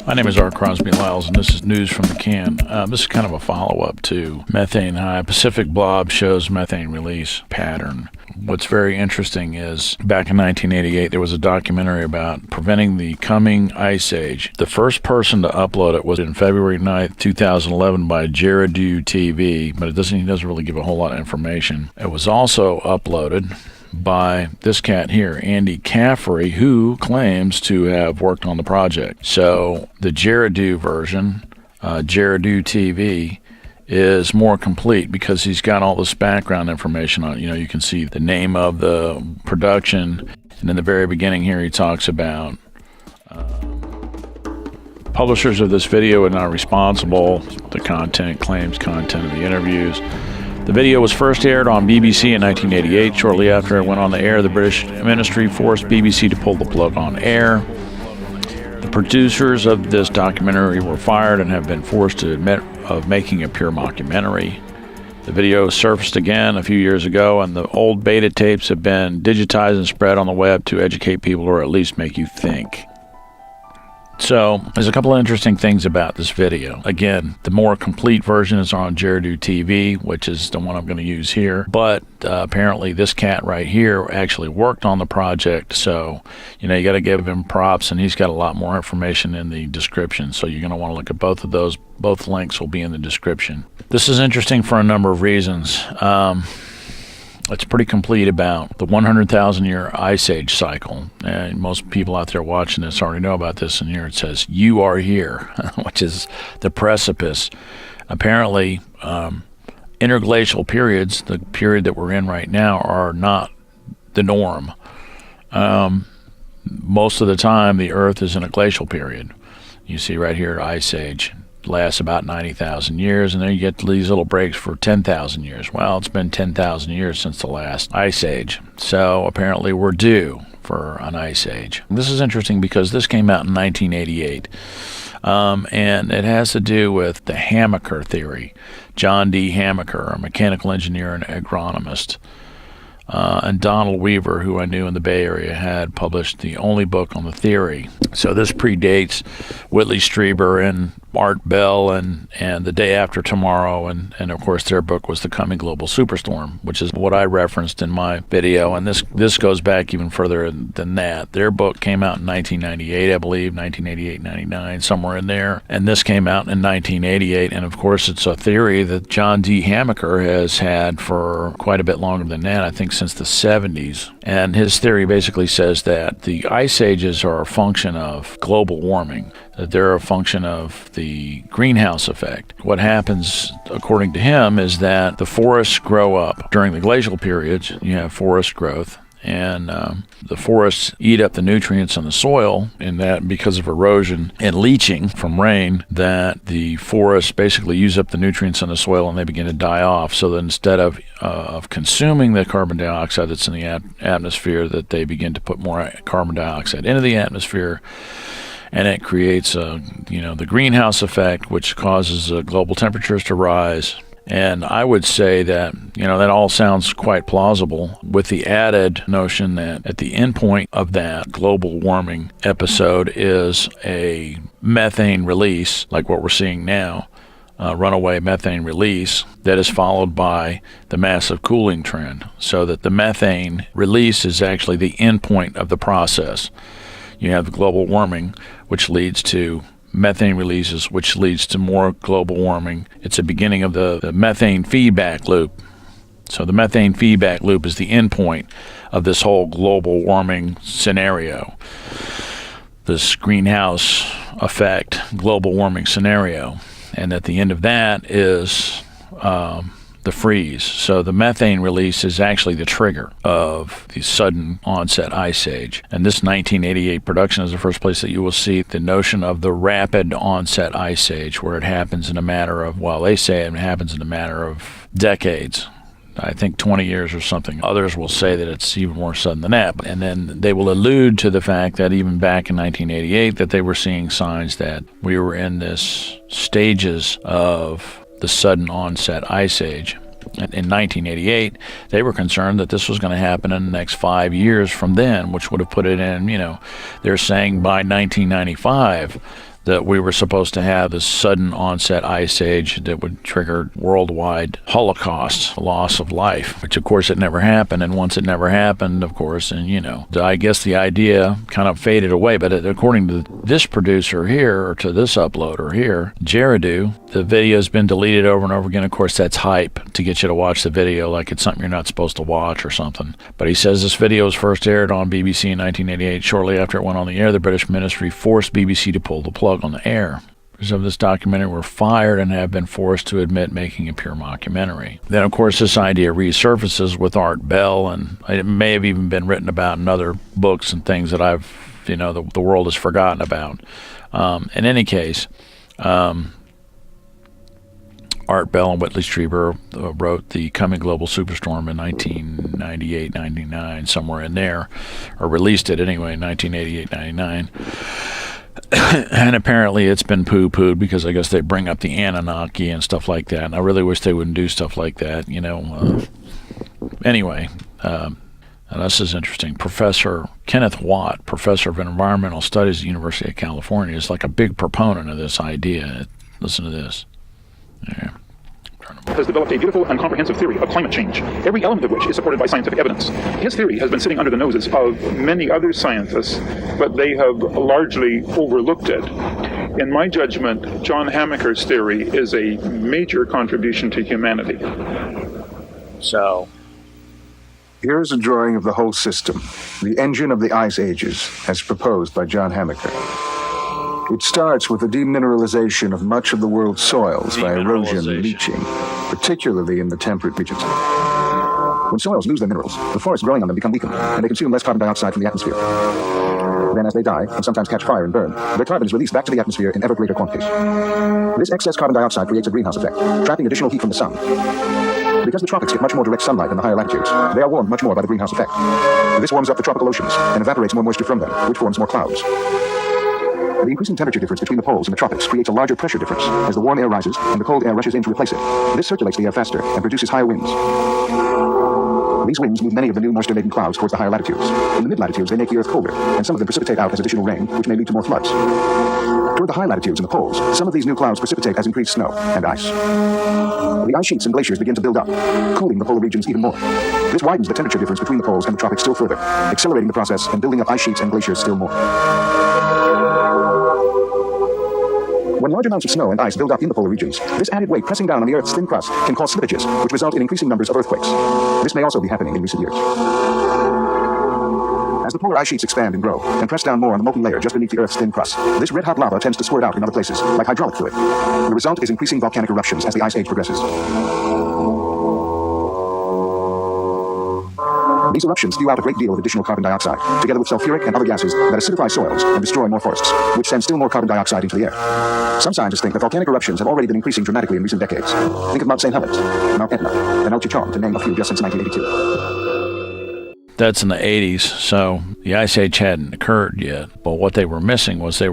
My name is R. Crosby Lyles, and this is News from the Can. This is kind of a follow-up to Methane High. Pacific Blob shows methane release pattern. What's very interesting is back in 1988, there was a documentary about preventing the coming ice age. The first person to upload it was in February 9th, 2011 by JeridooTV, but he doesn't really give a whole lot of information. It was also uploaded by this cat here, Andy Caffrey, who claims to have worked on the project. So the Jeridoo version, JeridooTV, is more complete because he's got all this background information on it. You know, you can see the name of the production, and in the very beginning here he talks about publishers of this video are not responsible. The content claims content of the interviews. The video was first aired on BBC in 1988. Shortly after it went on the air, the British Ministry forced BBC to pull the plug on air. The producers of this documentary were fired and have been forced to admit of making a pure mockumentary. The video surfaced again a few years ago, and the old beta tapes have been digitized and spread on the web to educate people or at least make you think. So there's a couple of interesting things about this video. Again, the more complete version is on JeridooTV, which is the one I'm going to use here. But apparently this cat right here actually worked on the project. So, you know, you got to give him props, and he's got a lot more information in the description. So you're going to want to look at both of those. Both links will be in the description. This is interesting for a number of reasons. It's pretty complete about the 100,000-year ice age cycle. And most people out there watching this already know about this. And here it says, "You are here," which is the precipice. Apparently, interglacial periods, the period that we're in right now, are not the norm. Most of the time, the Earth is in a glacial period. You see right here, ice age lasts about 90,000 years, and then you get these little breaks for 10,000 years. Well, it's been 10,000 years since the last ice age, so apparently we're due for an ice age. This is interesting because this came out in 1988, and it has to do with the Hamaker Theory. John D. Hamaker, a mechanical engineer and agronomist, and Donald Weaver, who I knew in the Bay Area, had published the only book on the theory. So this predates Whitley Strieber and Art Bell and The Day After Tomorrow, and of course their book was The Coming Global Superstorm, which is what I referenced in my video, and this goes back even further than that. Their book came out in 1998, I believe, 1988, 99, somewhere in there, and this came out in 1988, and of course it's a theory that John D. Hamaker has had for quite a bit longer than that, I think since the 70s, and his theory basically says that the ice ages are a function of global warming, that they're a function of the greenhouse effect. What happens, according to him, is that the forests grow up. During the glacial periods, you have forest growth, and the forests eat up the nutrients in the soil, and that because of erosion and leaching from rain, that the forests basically use up the nutrients in the soil and they begin to die off. So that instead of consuming the carbon dioxide that's in the atmosphere, that they begin to put more carbon dioxide into the atmosphere, and it creates the greenhouse effect, which causes global temperatures to rise. And I would say that, that all sounds quite plausible, with the added notion that at the end point of that global warming episode is a methane release, like what we're seeing now, runaway methane release, that is followed by the massive cooling trend, so that the methane release is actually the end point of the process. You have global warming, which leads to methane releases, which leads to more global warming. It's a beginning of the methane feedback loop. So the methane feedback loop is the end point of this whole global warming scenario, this greenhouse effect global warming scenario. And at the end of that is the freeze. So the methane release is actually the trigger of the sudden onset ice age. And this 1988 production is the first place that you will see the notion of the rapid onset ice age, where it happens in a matter of, well, they say it happens in a matter of decades. I think 20 years or something. Others will say that it's even more sudden than that. And then they will allude to the fact that even back in 1988 that they were seeing signs that we were in this stages of the sudden onset ice age. in 1988, they were concerned that this was going to happen in the next 5 years from then, which would have put it in, they're saying by 1995 that we were supposed to have this sudden onset ice age that would trigger worldwide holocaust, loss of life, which of course it never happened. And once it never happened, of course, and I guess the idea kind of faded away. But according to this producer here, or to this uploader here, Jeridoo, the video has been deleted over and over again. Of course, that's hype to get you to watch the video like it's something you're not supposed to watch or something. But he says this video was first aired on BBC in 1988. Shortly after it went on the air, the British ministry forced BBC to pull the plug on the air. Producers of this documentary were fired and have been forced to admit making a pure mockumentary. Then, of course, this idea resurfaces with Art Bell, and it may have even been written about in other books and things that the world has forgotten about. In any case, Art Bell and Whitley Strieber wrote The Coming Global Superstorm in 1998, 99, somewhere in there, or released it anyway in 1988, 99. And apparently it's been poo-pooed because I guess they bring up the Anunnaki and stuff like that, and I really wish they wouldn't do stuff like that, Anyway, and this is interesting. Professor Kenneth Watt, professor of environmental studies at the University of California, is like a big proponent of this idea. Listen to this. Yeah. Has developed a beautiful and comprehensive theory of climate change, every element of which is supported by scientific evidence. His theory has been sitting under the noses of many other scientists, but they have largely overlooked it. In my judgment, John Hamaker's theory is a major contribution to humanity. So, here's a drawing of the whole system, the engine of the ice ages, as proposed by John Hamaker. It starts with the demineralization of much of the world's soils by erosion and leaching, particularly in the temperate regions. When soils lose their minerals, the forests growing on them become weakened, and they consume less carbon dioxide from the atmosphere. Then, as they die, and sometimes catch fire and burn, their carbon is released back to the atmosphere in ever greater quantities. This excess carbon dioxide creates a greenhouse effect, trapping additional heat from the sun. Because the tropics get much more direct sunlight than the higher latitudes, they are warmed much more by the greenhouse effect. This warms up the tropical oceans and evaporates more moisture from them, which forms more clouds. The increasing temperature difference between the poles and the tropics creates a larger pressure difference as the warm air rises and the cold air rushes in to replace it. This circulates the air faster and produces higher winds. These winds move many of the new moisture-laden clouds towards the higher latitudes. In the mid-latitudes, they make the earth colder, and some of them precipitate out as additional rain, which may lead to more floods. Toward the high latitudes and the poles, some of these new clouds precipitate as increased snow and ice. The ice sheets and glaciers begin to build up, cooling the polar regions even more. This widens the temperature difference between the poles and the tropics still further, accelerating the process and building up ice sheets and glaciers still more. When large amounts of snow and ice build up in the polar regions, this added weight pressing down on the Earth's thin crust can cause slippages, which result in increasing numbers of earthquakes. This may also be happening in recent years. As the polar ice sheets expand and grow, and press down more on the molten layer just beneath the Earth's thin crust, this red-hot lava tends to squirt out in other places, like hydraulic fluid. The result is increasing volcanic eruptions as the ice age progresses. These eruptions spew out a great deal of additional carbon dioxide, together with sulfuric and other gases that acidify soils and destroy more forests, which send still more carbon dioxide into the air. Some scientists think that volcanic eruptions have already been increasing dramatically in recent decades. Think of Mount St. Helens, Mount Etna, and El Chichon, to name a few just since 1982. That's in the 80s, so the ice age hadn't occurred yet. But what they were missing was the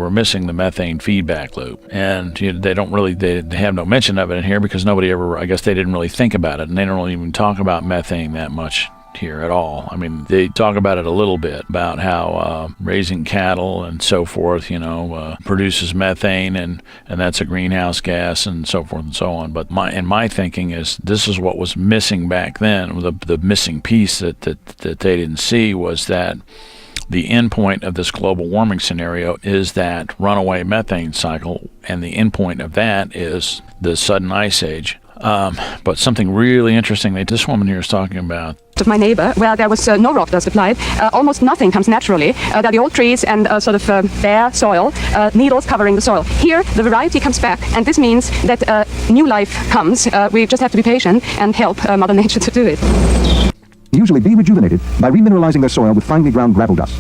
methane feedback loop. And they have no mention of it in here because nobody ever, I guess they didn't really think about it. And they don't even talk about methane that much here at all. I mean, they talk about it a little bit, about how raising cattle and so forth, produces methane, and that's a greenhouse gas and so forth and so on. But my thinking is this is what was missing back then. The missing piece that they didn't see was that the endpoint of this global warming scenario is that runaway methane cycle, and the endpoint of that is the sudden ice age. But something really interesting that this woman here is talking about. Of my neighbor, where there was no rock dust applied, almost nothing comes naturally. There are the old trees and sort of bare soil, needles covering the soil. Here, the variety comes back, and this means that new life comes. We just have to be patient and help Mother Nature to do it. Usually be rejuvenated by remineralizing their soil with finely ground gravel dust.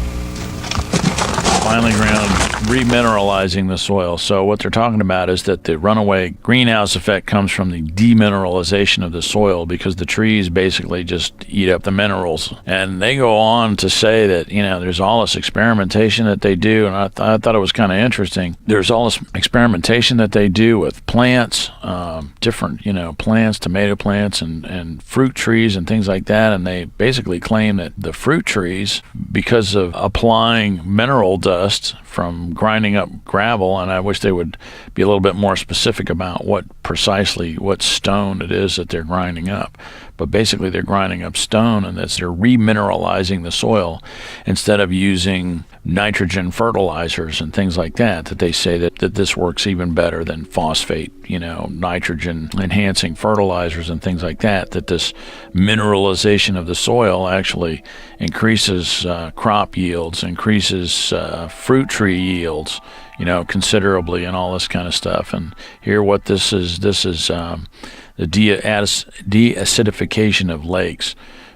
finely ground, remineralizing the soil. So what they're talking about is that the runaway greenhouse effect comes from the demineralization of the soil, because the trees basically just eat up the minerals. And they go on to say that, there's all this experimentation that they do, and I thought it was kind of interesting. There's all this experimentation that they do with plants, different, plants, tomato plants and fruit trees and things like that, and they basically claim that the fruit trees, because of applying mineral dust from grinding up gravel, and I wish they would be a little bit more specific about what stone it is that they're grinding up. But basically they're grinding up stone, and they're remineralizing the soil instead of using nitrogen fertilizers and things like that they say that this works even better than phosphate, nitrogen enhancing fertilizers and things like that this mineralization of the soil actually increases crop yields, increases fruit tree yields, considerably, and all this kind of stuff. And here what this is the deacidification of lakes,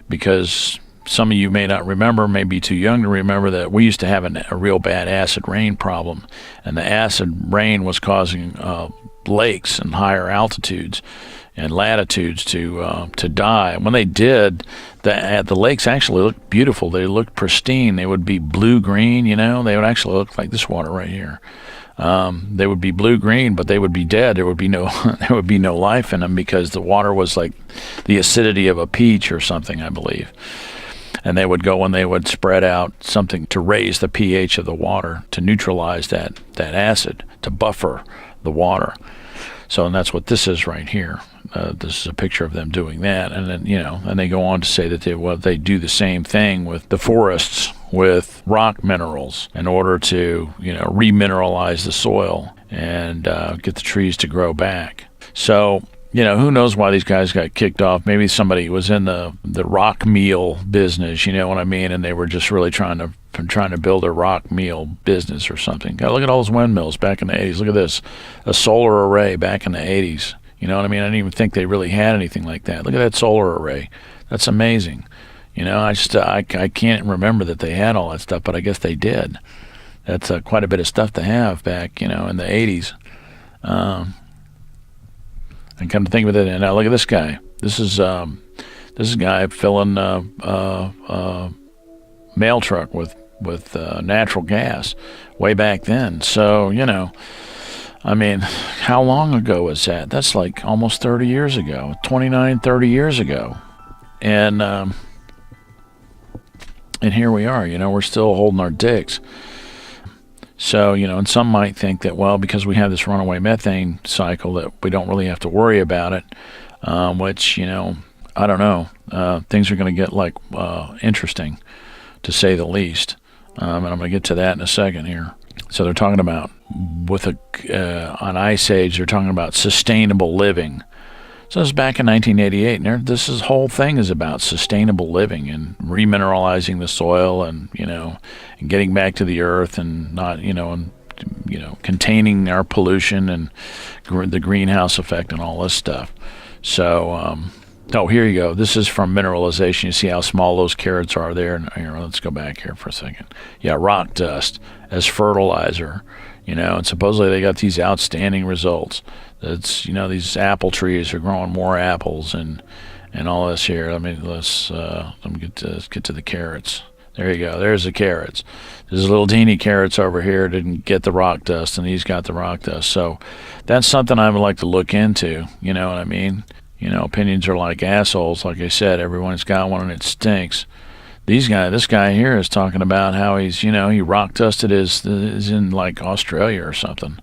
because some of you may not remember, may be too young to remember, that we used to have a real bad acid rain problem, and the acid rain was causing lakes and higher altitudes and latitudes to die. When they did, the lakes actually looked beautiful. They looked pristine. They would be blue-green, They would actually look like this water right here. They would be blue-green, but they would be dead. There would be no life in them, because the water was like the acidity of a peach or something, I believe. And they would go and they would spread out something to raise the pH of the water, to neutralize that acid, to buffer the water. So, and that's what this is right here. This is a picture of them doing that. And then, and they go on to say that they do the same thing with the forests, with rock minerals, in order to, remineralize the soil and get the trees to grow back. So, who knows why these guys got kicked off? Maybe somebody was in the rock meal business, you know what I mean? And they were just really trying to build a rock meal business or something. God, look at all those windmills back in the 80s. Look at this, a solar array back in the 80s. You know what I mean? I didn't even think they really had anything like that. Look at that solar array. That's amazing. I can't remember that they had all that stuff, but I guess they did. That's quite a bit of stuff to have back, in the 80s. And come to think of it, and now look at this guy. This is a guy filling a mail truck with natural gas way back then. So, I mean, how long ago was that? That's like almost 30 years ago, 30 years ago. And here we are, we're still holding our dicks. So, and some might think that, well, because we have this runaway methane cycle, that we don't really have to worry about it, which, I don't know. Things are going to get interesting, to say the least. And I'm going to get to that in a second here. So they're talking about, with on Ice Age, they're talking about sustainable living. So this is back in 1988, and this whole thing is about sustainable living and remineralizing the soil, and and getting back to the earth, and not containing our pollution and the greenhouse effect and all this stuff. So here you go. This is from mineralization. You see how small those carrots are there. And here, let's go back here for a second. Yeah, rock dust as fertilizer. And supposedly they got these outstanding results. It's, these apple trees are growing more apples and all this here. Let's get to the carrots. There you go. There's the carrots. There's little teeny carrots over here didn't get the rock dust, and these got the rock dust. So that's something I would like to look into. You know what I mean? Opinions are like assholes. Like I said, everyone's got one and it stinks. This guy here is talking about how he's, he rock dusted is in like Australia or something.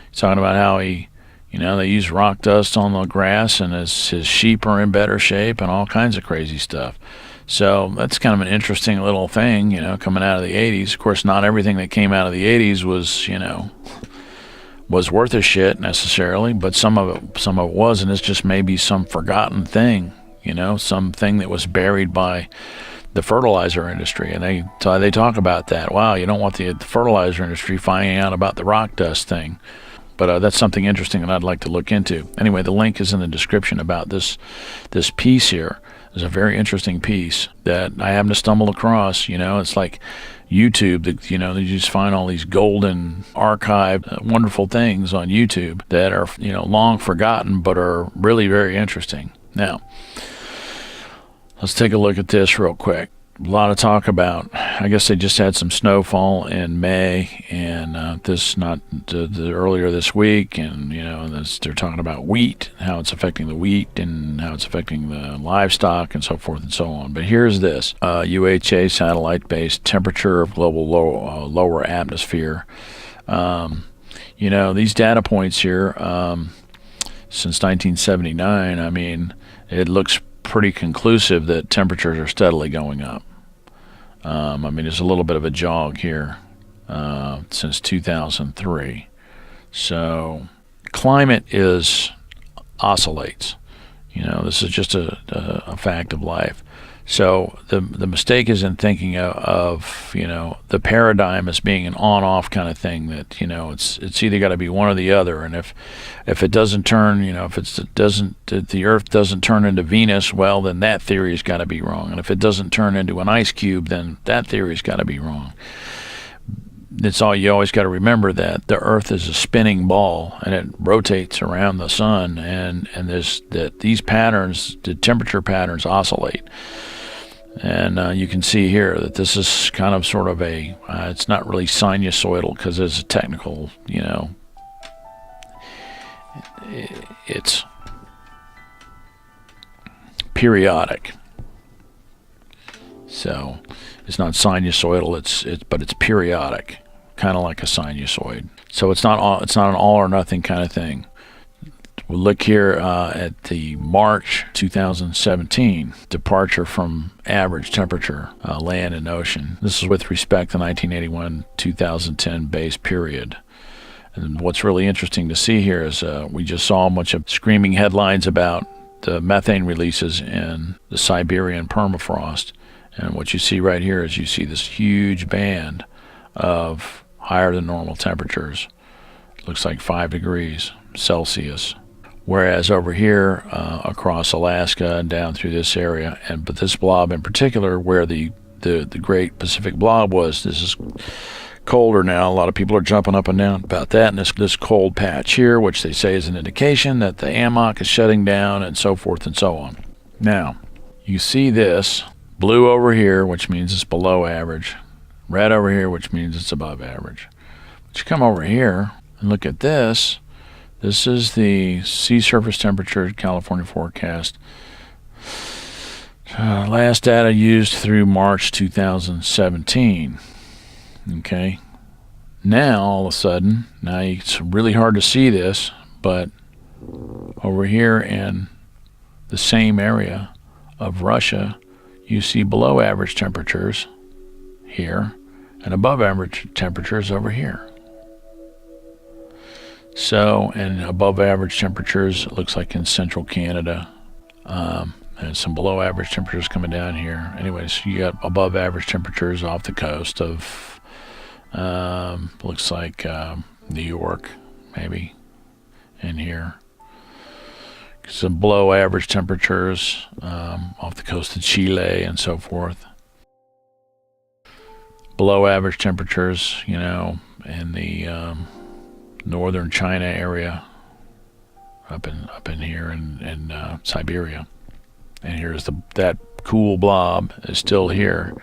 He's talking about how he, they use rock dust on the grass, and his sheep are in better shape, and all kinds of crazy stuff. So that's kind of an interesting little thing, coming out of the 80s. Of course, not everything that came out of the 80s was worth a shit necessarily, but some of it was, and it's just maybe some forgotten thing, something that was buried by the fertilizer industry. And they talk about that. Wow, you don't want the fertilizer industry finding out about the rock dust thing. But that's something interesting that I'd like to look into. Anyway, the link is in the description about this piece here. There's a very interesting piece that I happened to stumble across. It's like YouTube, that you just find all these golden archived wonderful things on YouTube that are long forgotten but are really very interesting. Now, let's take a look at this real quick. A lot of talk about, I guess they just had some snowfall in May, and earlier this week, and they're talking about wheat, how it's affecting the wheat, and how it's affecting the livestock, and so forth and so on. But here's this UHA satellite-based temperature of global lower atmosphere. These data points here since 1979. I mean, it looks pretty conclusive that temperatures are steadily going up. There's a little bit of a jog here since 2003. So climate oscillates. This is just a fact of life. So the mistake is in thinking of the paradigm as being an on-off kind of thing, that it's either got to be one or the other, and if it doesn't turn, if the Earth doesn't turn into Venus, well, then that theory's got to be wrong, and if it doesn't turn into an ice cube, then that theory's got to be wrong. You always got to remember that the Earth is a spinning ball, and it rotates around the sun, and these patterns, the temperature patterns, oscillate. And you can see here that this is kind of sort of it's not really sinusoidal, because there's a technical, it's periodic. So it's not sinusoidal, but it's periodic, kind of like a sinusoid. So it's not an all or nothing kind of thing. We'll look here at the March 2017 departure from average temperature, land and ocean. This is with respect to 1981-2010 base period. And what's really interesting to see here is we just saw a bunch of screaming headlines about the methane releases in the Siberian permafrost. And what you see right here is you see this huge band of higher than normal temperatures. It looks like 5 degrees Celsius. Whereas over here across Alaska and down through this area, but this blob in particular, where the Great Pacific Blob was, this is colder now. A lot of people are jumping up and down about that. And this cold patch here, which they say is an indication that the AMOC is shutting down, and so forth and so on. Now, you see this blue over here, which means it's below average. Red over here, which means it's above average. But you come over here and look at this. This is the sea surface temperature California forecast. Last data used through March 2017. Okay. Now, all of a sudden, it's really hard to see this, but over here in the same area of Russia, you see below average temperatures here and above average temperatures over here. So, and above average temperatures, it looks like in central Canada, and some below average temperatures coming down here. Anyways, you got above average temperatures off the coast of, looks like New York, maybe, in here. Some below average temperatures off the coast of Chile and so forth. Below average temperatures, in the northern China area, up in here in Siberia, and here's that cool blob is still here.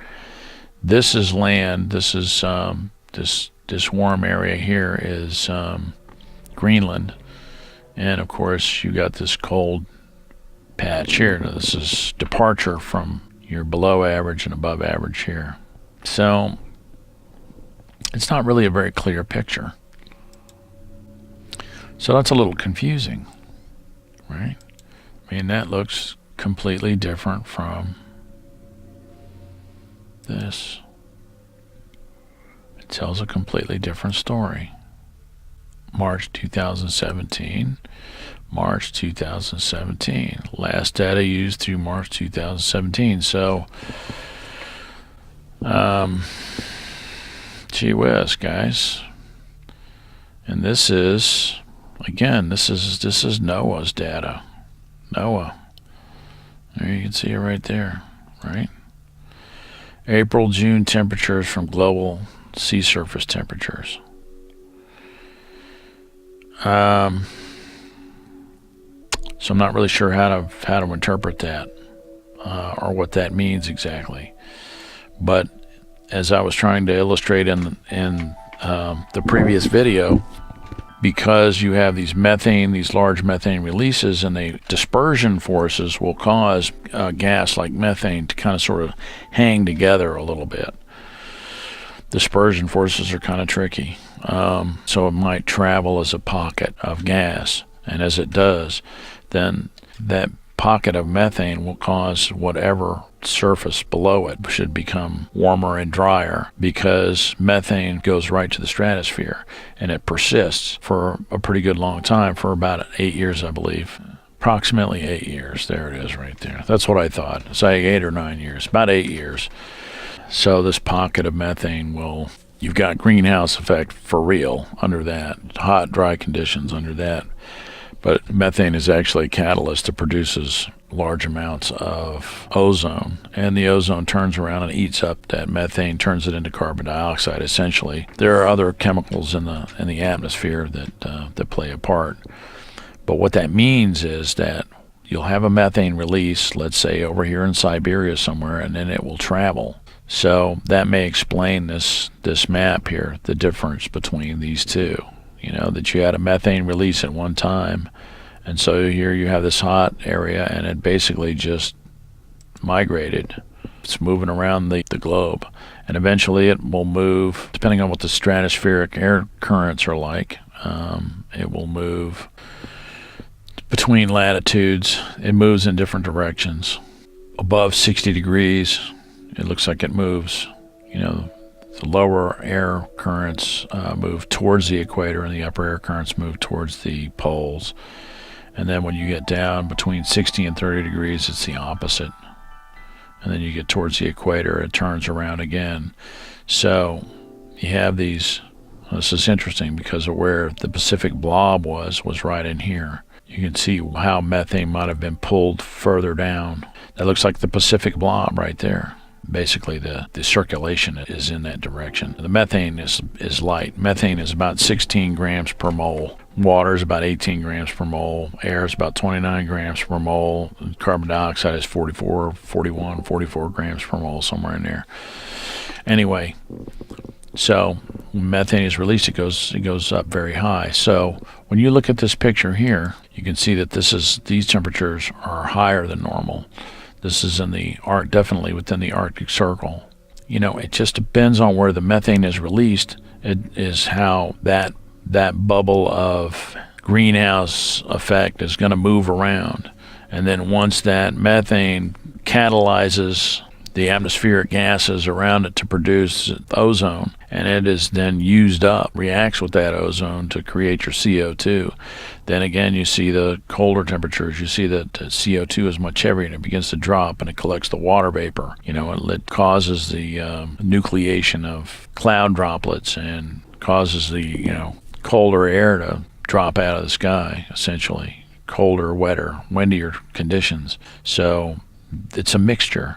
This is land. This is this warm area here is Greenland, and of course you got this cold patch here. Now, this is departure from your below average and above average here. So it's not really a very clear picture. So that's a little confusing, right? I mean, that looks completely different from this. It tells a completely different story. March 2017, March 2017. Last data used through March 2017. So, gee whiz, guys. And this is, again, this is Noaa's data. Noaa. There you can see it right there, right? April, June temperatures from global sea surface temperatures. So I'm not really sure how to interpret that or what that means exactly. But as I was trying to illustrate in the previous video, because you have these large methane releases, and the dispersion forces will cause gas like methane to kind of sort of hang together a little bit. Dispersion forces are kind of tricky. So it might travel as a pocket of gas, and as it does, then that pocket of methane will cause whatever surface below it should become warmer and drier, because methane goes right to the stratosphere, and it persists for a pretty good long time, for about 8 years, I believe. Approximately 8 years. There it is right there. That's what I thought. It's like 8 or 9 years. About 8 years. So this pocket of methane you've got greenhouse effect for real under that, hot, dry conditions under that. But methane is actually a catalyst that produces large amounts of ozone, and the ozone turns around and eats up that methane, turns it into carbon dioxide, essentially. There are other chemicals in the atmosphere that play a part. But what that means is that you'll have a methane release, let's say over here in Siberia somewhere, and then it will travel. So that may explain this map here, the difference between these two. You know, that you had a methane release at one time, and so here you have this hot area, and it basically just migrated. It's moving around the globe, and eventually it will move, depending on what the stratospheric air currents are like. It will move between latitudes. It moves in different directions. Above 60 degrees, it looks like it moves, the lower air currents move towards the equator, and the upper air currents move towards the poles. And then when you get down between 60 and 30 degrees, it's the opposite. And then you get towards the equator, it turns around again. So you have these. This is interesting because of where the Pacific blob was right in here. You can see how methane might have been pulled further down. That looks like the Pacific blob right there. Basically, the circulation is in that direction. The methane is light. Methane is about 16 grams per mole. Water is about 18 grams per mole. Air is about 29 grams per mole. And carbon dioxide is 44 grams per mole, somewhere in there. Anyway, so when methane is released, it goes up very high. So when you look at this picture here, you can see that these temperatures are higher than normal. This is definitely within the Arctic Circle. It just depends on where the methane is released. It is how that bubble of greenhouse effect is going to move around. And then once that methane catalyzes the atmospheric gases around it to produce ozone, and it is then used up, reacts with that ozone to create your CO2. Then again, you see the colder temperatures, you see that CO2 is much heavier, and it begins to drop, and it collects the water vapor. It causes the nucleation of cloud droplets, and causes the colder air to drop out of the sky, essentially. Colder, wetter, windier conditions. So it's a mixture.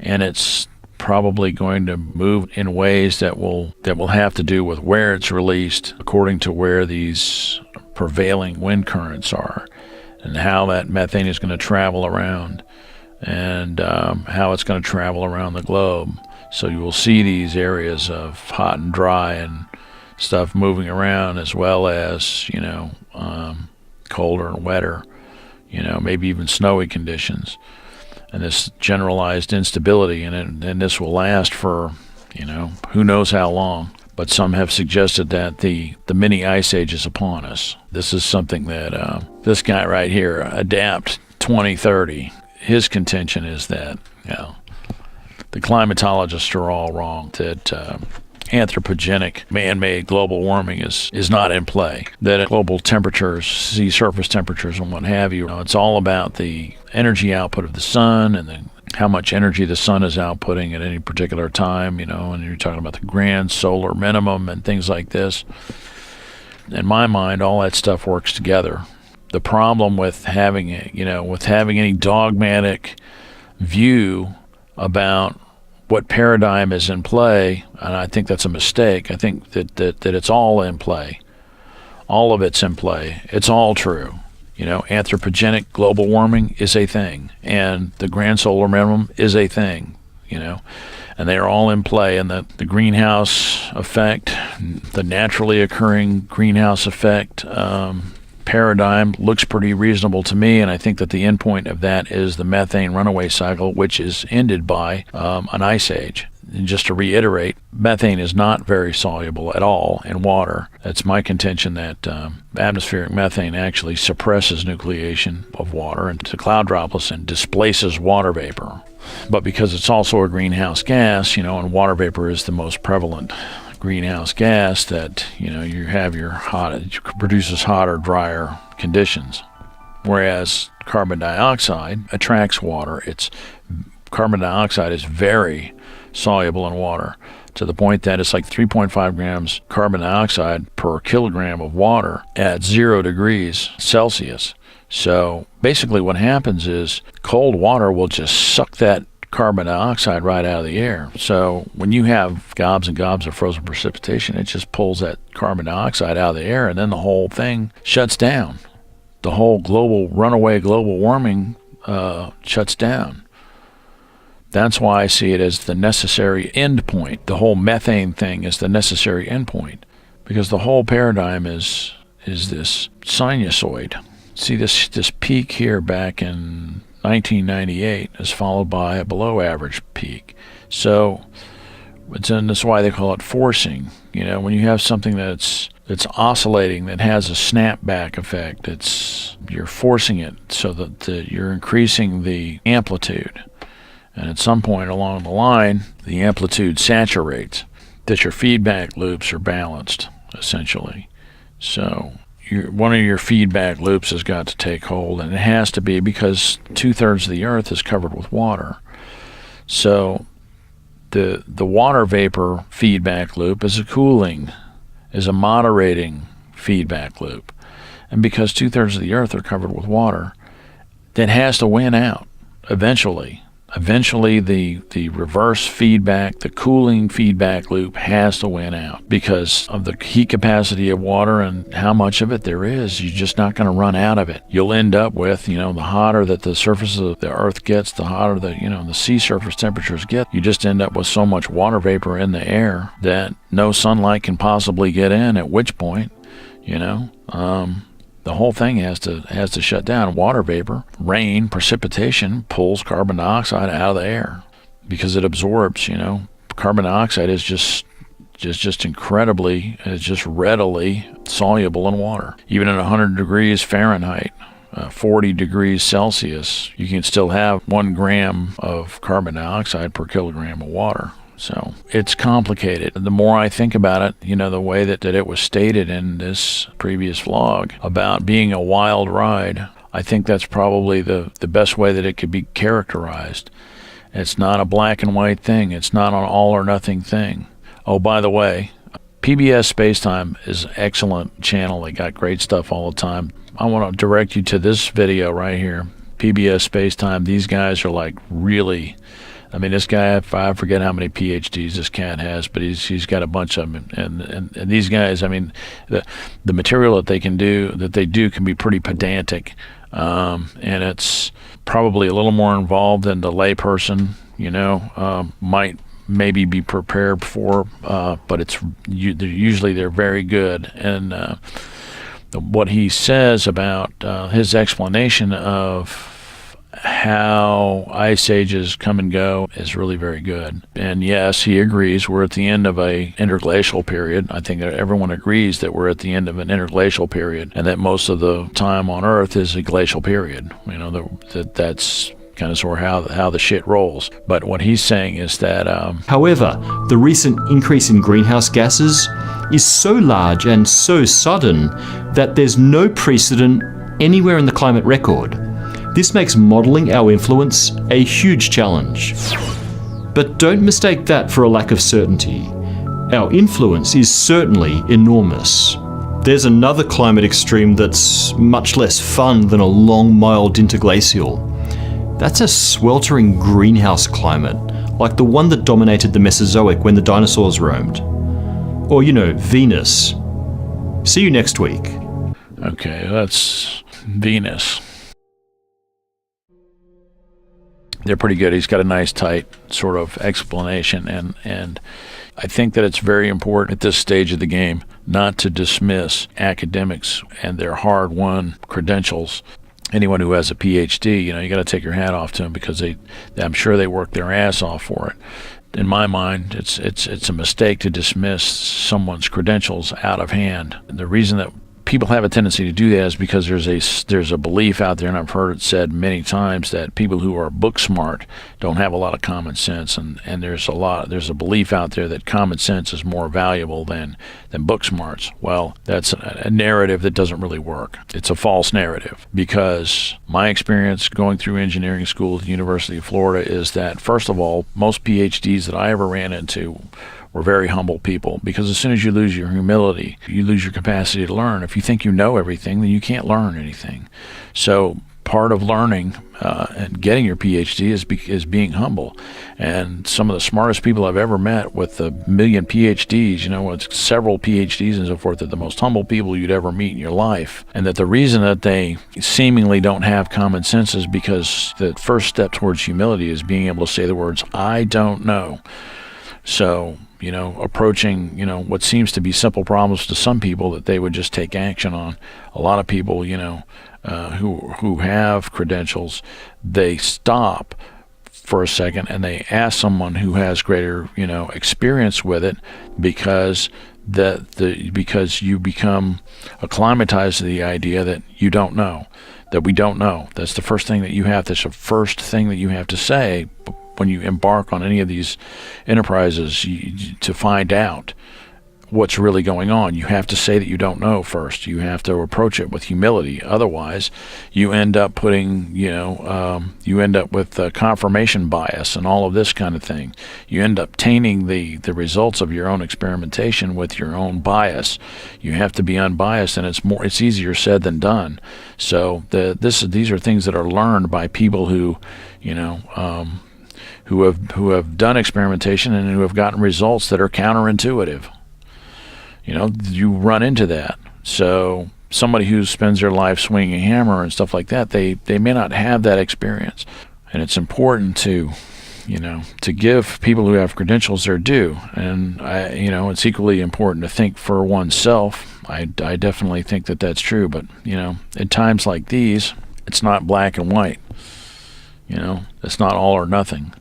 And it's probably going to move in ways that will have to do with where it's released, according to where these prevailing wind currents are, and how that methane is going to travel around, and how it's going to travel around the globe. So you will see these areas of hot and dry and stuff moving around, as well as colder and wetter, maybe even snowy conditions. And this generalized instability, and this will last for, who knows how long. But some have suggested that the mini ice age is upon us. This is something that this guy right here, Adapt 2030, his contention is that the climatologists are all wrong, that anthropogenic man-made global warming is not in play, that global temperatures, sea surface temperatures and what have you, it's all about the energy output of the sun, and how much energy the sun is outputting at any particular time, and you're talking about the grand solar minimum and things like this. In my mind, all that stuff works together. the problem with having any dogmatic view about what paradigm is in play, and I think that's a mistake. I think that it's all in play. All of it's in play. It's all true. Anthropogenic global warming is a thing, and the grand solar minimum is a thing, and they are all in play. And the greenhouse effect, the naturally occurring greenhouse effect paradigm looks pretty reasonable to me, and I think that the end point of that is the methane runaway cycle, which is ended by an ice age. And just to reiterate, methane is not very soluble at all in water. It's my contention that atmospheric methane actually suppresses nucleation of water into cloud droplets and displaces water vapor. But because it's also a greenhouse gas, and water vapor is the most prevalent greenhouse gas, that you have it produces hotter, drier conditions. Whereas carbon dioxide attracts water. Carbon dioxide is very soluble in water, to the point that it's like 3.5 grams carbon dioxide per kilogram of water at 0 degrees Celsius. So basically what happens is cold water will just suck that carbon dioxide right out of the air. So when you have gobs and gobs of frozen precipitation, it just pulls that carbon dioxide out of the air, and then the whole thing shuts down. The whole runaway global warming shuts down. That's why I see it as the necessary end point. The whole methane thing is the necessary end point, because the whole paradigm is this sinusoid. See this peak here back in 1998 is followed by a below average peak. So that's why they call it forcing. When you have something that's oscillating, that has a snapback effect, you're forcing it so that you're increasing the amplitude. And at some point along the line, the amplitude saturates, that your feedback loops are balanced, essentially. So one of your feedback loops has got to take hold, and it has to be, because 2/3 of the earth is covered with water. So the water vapor feedback loop is a moderating feedback loop. And because 2/3 of the earth are covered with water, that has to win out eventually. Eventually, the reverse feedback, the cooling feedback loop has to win out because of the heat capacity of water and how much of it there is. You're just not going to run out of it. You'll end up with, the hotter that the surface of the earth gets, the hotter the sea surface temperatures get. You just end up with so much water vapor in the air that no sunlight can possibly get in, at which point, the whole thing has to shut down. Water vapor, rain, precipitation pulls carbon dioxide out of the air because it absorbs. Carbon dioxide is just incredibly, it's just readily soluble in water. Even at 100 degrees Fahrenheit, 40 degrees Celsius, you can still have 1 gram of carbon dioxide per kilogram of water. So it's complicated. The more I think about it, the way that it was stated in this previous vlog about being a wild ride, I think that's probably the best way that it could be characterized. It's not a black and white thing. It's not an all or nothing thing. Oh, by the way, PBS Space Time is an excellent channel. They got great stuff all the time. I want to direct you to this video right here. PBS Space Time. These guys are like really... this guy, I forget how many PhDs this cat has, but he's got a bunch of them. And these guys, the material that they do can be pretty pedantic. And it's probably a little more involved than the layperson, might maybe be prepared for, but they're very good. And what he says about his explanation of how ice ages come and go is really very good. And yes, he agrees we're at the end of a interglacial period. I think that everyone agrees that we're at the end of an interglacial period, and that most of the time on Earth is a glacial period. That's kind of sort of how the shit rolls. But what he's saying is that however, the recent increase in greenhouse gases is so large and so sudden that there's no precedent anywhere in the climate record. This makes modelling our influence a huge challenge. But don't mistake that for a lack of certainty. Our influence is certainly enormous. There's another climate extreme that's much less fun than a long, mild interglacial. That's a sweltering greenhouse climate, like the one that dominated the Mesozoic when the dinosaurs roamed. Or, Venus. See you next week. Okay, that's Venus. They're pretty good. He's got a nice, tight sort of explanation, and I think that it's very important at this stage of the game not to dismiss academics and their hard-won credentials. Anyone who has a PhD, you got to take your hat off to them because I'm sure they work their ass off for it. In my mind, it's a mistake to dismiss someone's credentials out of hand. And the reason that people have a tendency to do that is because there's a belief out there, and I've heard it said many times, that people who are book smart don't have a lot of common sense, and there's a belief out there that common sense is more valuable than book smarts. Well, that's a narrative that doesn't really work. It's a false narrative, because my experience going through engineering school at the University of Florida is that, first of all, most PhDs that I ever ran into were very humble people, because as soon as you lose your humility, you lose your capacity to learn. If you think you know everything, then you can't learn anything. So part of learning and getting your PhD is being humble. And some of the smartest people I've ever met with a million PhDs, with several PhDs and so forth, are the most humble people you'd ever meet in your life. And that the reason that they seemingly don't have common sense is because the first step towards humility is being able to say the words, "I don't know." So, approaching, what seems to be simple problems to some people that they would just take action on. A lot of people, who have credentials, they stop for a second and they ask someone who has greater, experience with it, because because you become acclimatized to the idea that you don't know, that we don't know. That's the first thing that's the first thing that you have to say when you embark on any of these enterprises, to find out what's really going on. You have to say that you don't know first. You have to approach it with humility. Otherwise, you end up with confirmation bias and all of this kind of thing. You end up tainting the results of your own experimentation with your own bias. You have to be unbiased, and it's easier said than done. So these are things that are learned by people who have done experimentation and who have gotten results that are counterintuitive. You run into that. So somebody who spends their life swinging a hammer and stuff like that, they may not have that experience. And it's important to give people who have credentials their due. And it's equally important to think for oneself. I definitely think that that's true. But at times like these, it's not black and white. It's not all or nothing.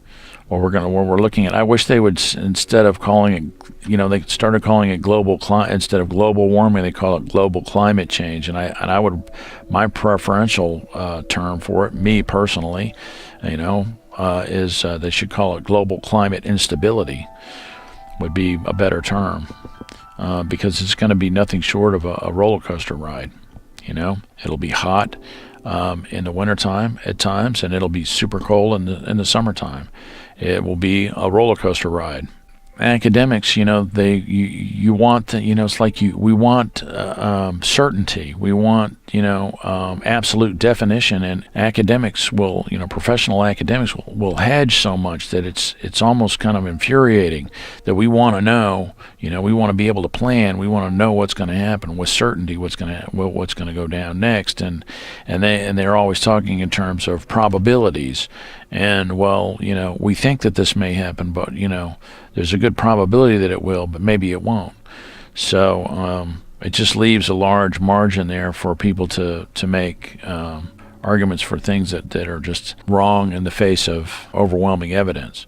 What we're looking at. I wish they would, instead of calling it, they started calling it instead of global warming, they call it global climate change. And I would, my preferential term for it, me personally, is they should call it global climate instability. Would be a better term, because it's going to be nothing short of a roller coaster ride. It'll be hot in the wintertime at times, and it'll be super cold in the summertime. It will be a roller coaster ride. Academics, you want, it's like we want certainty. We want, absolute definition, and academics will, professional academics will hedge so much that it's almost kind of infuriating that we want to know, we want to be able to plan. We want to know what's going to happen with certainty, what's going to go down next, and they're always talking in terms of probabilities. And we think that this may happen, but there's a good probability that it will, but maybe it won't. So it just leaves a large margin there for people to make arguments for things that are just wrong in the face of overwhelming evidence.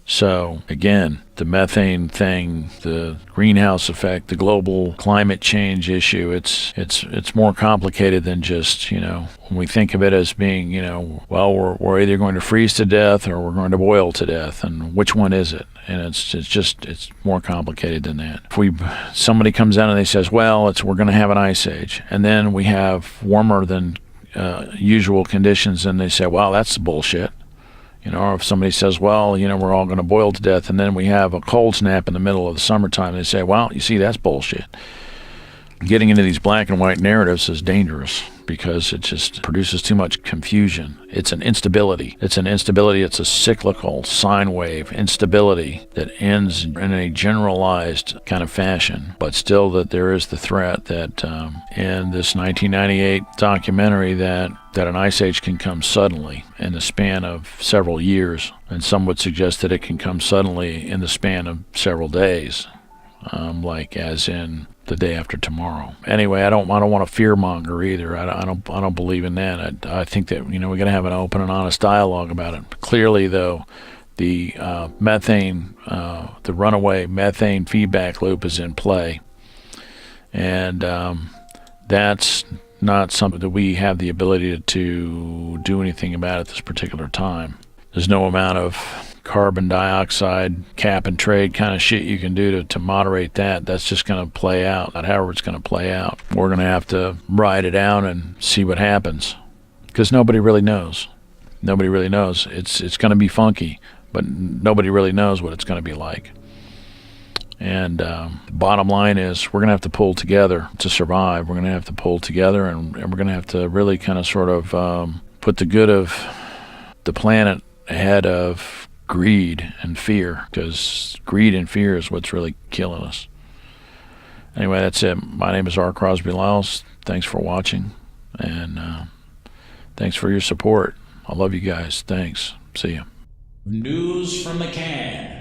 So again, the methane thing, the greenhouse effect, the global climate change issue, it's more complicated than just, when we think of it as being, we're either going to freeze to death or we're going to boil to death, and which one is it? And it's more complicated than that. If somebody comes out and they says, we're going to have an ice age, and then we have warmer than usual conditions, and they say, that's bullshit. Or if somebody says, we're all going to boil to death, and then we have a cold snap in the middle of the summertime, they say, you see, that's bullshit. getting into these black and white narratives is dangerous because it just produces too much confusion. It's an instability. It's a cyclical sine wave instability that ends in a generalized kind of fashion, but still that there is the threat that in this 1998 documentary that an ice age can come suddenly in the span of several years, and some would suggest that it can come suddenly in the span of several days, like as in the day after tomorrow. Anyway, I don't want to fearmonger either. I don't believe in that. I think that we're going to have an open and honest dialogue about it. Clearly, though, the the runaway methane feedback loop is in play, and that's not something that we have the ability to do anything about at this particular time. There's no amount of carbon dioxide cap and trade kind of shit you can do to moderate that. That's just going to play out. However it's going to play out, we're going to have to ride it out and see what happens, because nobody really knows. Nobody really knows. It's going to be funky, but nobody really knows what it's going to be like. And the bottom line is we're going to have to pull together to survive. We're going to have to pull together, and we're going to have to really kind of sort of put the good of the planet ahead of greed and fear, because greed and fear is what's really killing us. Anyway, that's it. My name is R. Crosby Lyles. Thanks for watching, and thanks for your support. I love you guys. Thanks. See ya. News from the can.